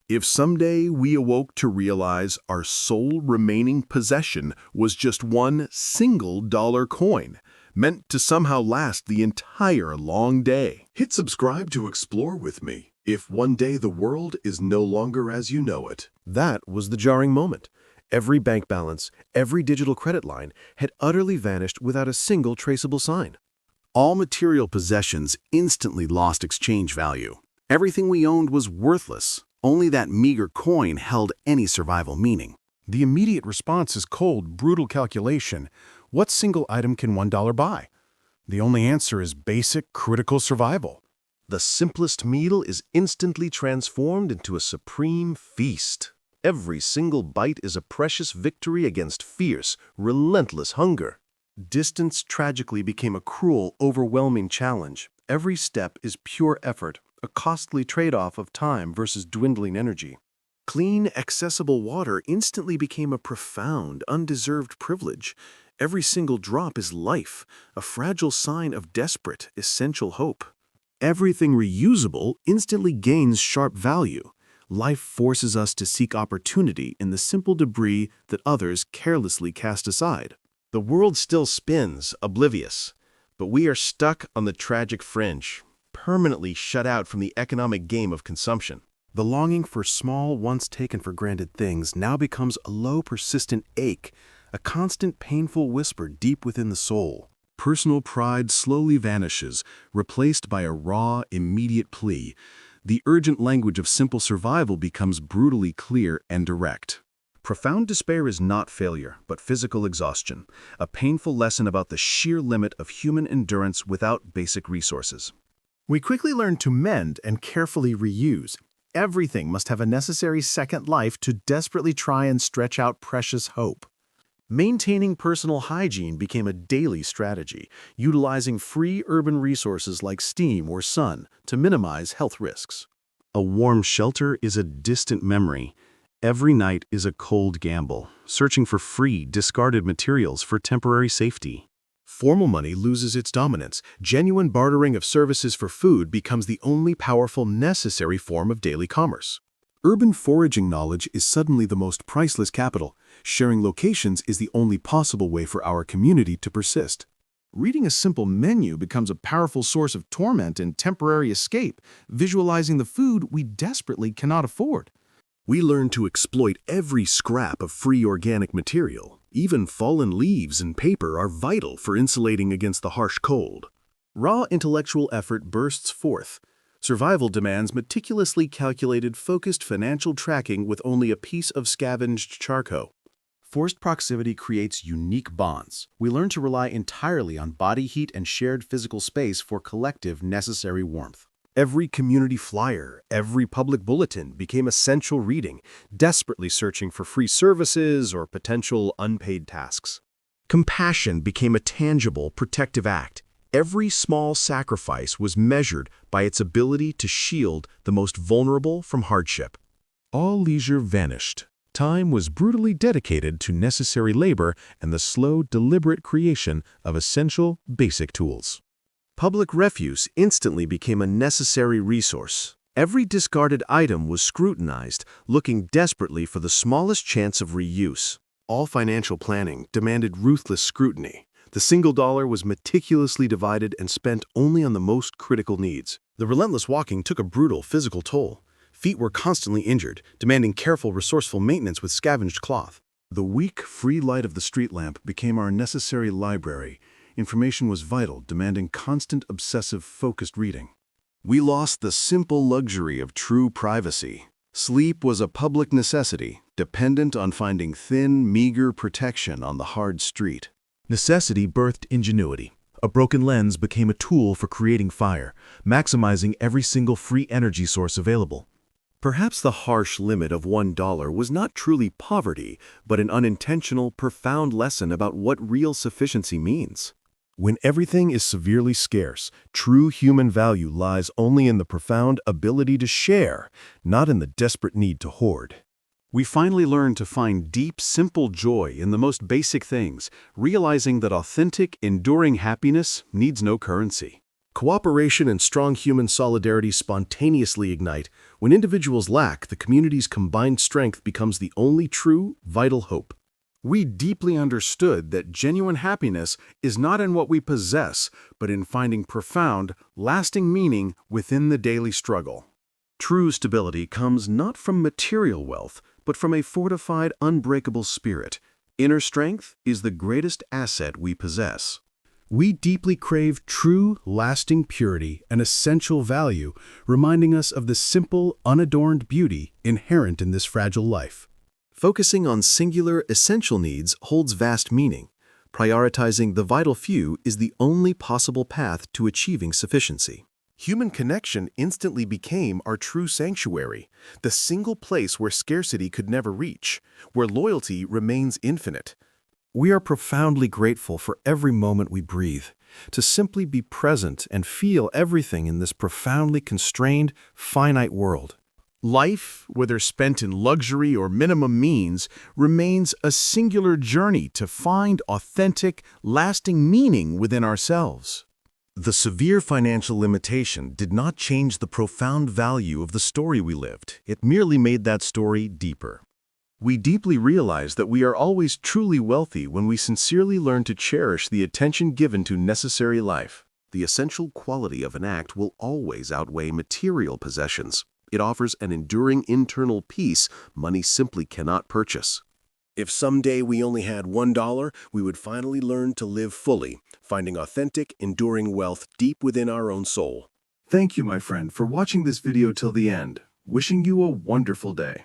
If someday we awoke to realize our sole remaining possession was just one single dollar coin, meant to somehow last the entire long day. Hit subscribe to explore with me if one day the world is no longer as you know it. That was the jarring moment. Every bank balance, every digital credit line had utterly vanished without a single traceable sign. All material possessions instantly lost exchange value. Everything we owned was worthless. Only that meager coin held any survival meaning. The immediate response is cold, brutal calculation. What single item can $1 buy? The only answer is basic, critical survival. The simplest meal is instantly transformed into a supreme feast. Every single bite is a precious victory against fierce, relentless hunger. Distance tragically became a cruel, overwhelming challenge. Every step is pure effort, a costly trade-off of time versus dwindling energy. Clean, accessible water instantly became a profound, undeserved privilege. Every single drop is life, a fragile sign of desperate, essential hope. Everything reusable instantly gains sharp value. Life forces us to seek opportunity in the simple debris that others carelessly cast aside. The world still spins, oblivious, but we are stuck on the tragic fringe, permanently shut out from the economic game of consumption. The longing for small, once taken for granted things now becomes a low, persistent ache, a constant, painful whisper deep within the soul. Personal pride slowly vanishes, replaced by a raw, immediate plea. The urgent language of simple survival becomes brutally clear and direct. Profound despair is not failure, but physical exhaustion, a painful lesson about the sheer limit of human endurance without basic resources. We quickly learn to mend and carefully reuse. Everything must have a necessary second life to desperately try and stretch out precious hope. Maintaining personal hygiene became a daily strategy, utilizing free urban resources like steam or sun to minimize health risks. A warm shelter is a distant memory. Every night is a cold gamble, searching for free, discarded materials for temporary safety. Formal money loses its dominance. Genuine bartering of services for food becomes the only powerful, necessary form of daily commerce. Urban foraging knowledge is suddenly the most priceless capital. Sharing locations is the only possible way for our community to persist. Reading a simple menu becomes a powerful source of torment and temporary escape, visualizing the food we desperately cannot afford. We learn to exploit every scrap of free organic material. Even fallen leaves and paper are vital for insulating against the harsh cold. Raw intellectual effort bursts forth. Survival demands meticulously calculated, focused financial tracking with only a piece of scavenged charcoal. Forced proximity creates unique bonds. We learn to rely entirely on body heat and shared physical space for collective necessary warmth. Every community flyer, every public bulletin became essential reading, desperately searching for free services or potential unpaid tasks. Compassion became a tangible, protective act. Every small sacrifice was measured by its ability to shield the most vulnerable from hardship. All leisure vanished. Time was brutally dedicated to necessary labor and the slow, deliberate creation of essential, basic tools. Public refuse instantly became a necessary resource. Every discarded item was scrutinized, looking desperately for the smallest chance of reuse. All financial planning demanded ruthless scrutiny. The single dollar was meticulously divided and spent only on the most critical needs. The relentless walking took a brutal physical toll. Feet were constantly injured, demanding careful, resourceful maintenance with scavenged cloth. The weak, free light of the street lamp became our necessary library. Information was vital, demanding constant, obsessive, focused reading. We lost the simple luxury of true privacy. Sleep was a public necessity, dependent on finding thin, meager protection on the hard street. Necessity birthed ingenuity. A broken lens became a tool for creating fire, maximizing every single free energy source available. Perhaps the harsh limit of $1 was not truly poverty, but an unintentional, profound lesson about what real sufficiency means. When everything is severely scarce, true human value lies only in the profound ability to share, not in the desperate need to hoard. We finally learn to find deep, simple joy in the most basic things, realizing that authentic, enduring happiness needs no currency. Cooperation and strong human solidarity spontaneously ignite. When individuals lack, the community's combined strength becomes the only true, vital hope. We deeply understood that genuine happiness is not in what we possess, but in finding profound, lasting meaning within the daily struggle. True stability comes not from material wealth, but from a fortified, unbreakable spirit. Inner strength is the greatest asset we possess. We deeply crave true, lasting purity, an essential value, reminding us of the simple, unadorned beauty inherent in this fragile life. Focusing on singular, essential needs holds vast meaning. Prioritizing the vital few is the only possible path to achieving sufficiency. Human connection instantly became our true sanctuary, the single place where scarcity could never reach, where loyalty remains infinite. We are profoundly grateful for every moment we breathe, to simply be present and feel everything in this profoundly constrained, finite world. Life, whether spent in luxury or minimum means, remains a singular journey to find authentic, lasting meaning within ourselves. The severe financial limitation did not change the profound value of the story we lived. It merely made that story deeper. We deeply realize that we are always truly wealthy when we sincerely learn to cherish the attention given to necessary life. The essential quality of an act will always outweigh material possessions. It offers an enduring internal peace money simply cannot purchase. If someday we only had $1, we would finally learn to live fully, finding authentic, enduring wealth deep within our own soul. Thank you, my friend, for watching this video till the end. Wishing you a wonderful day.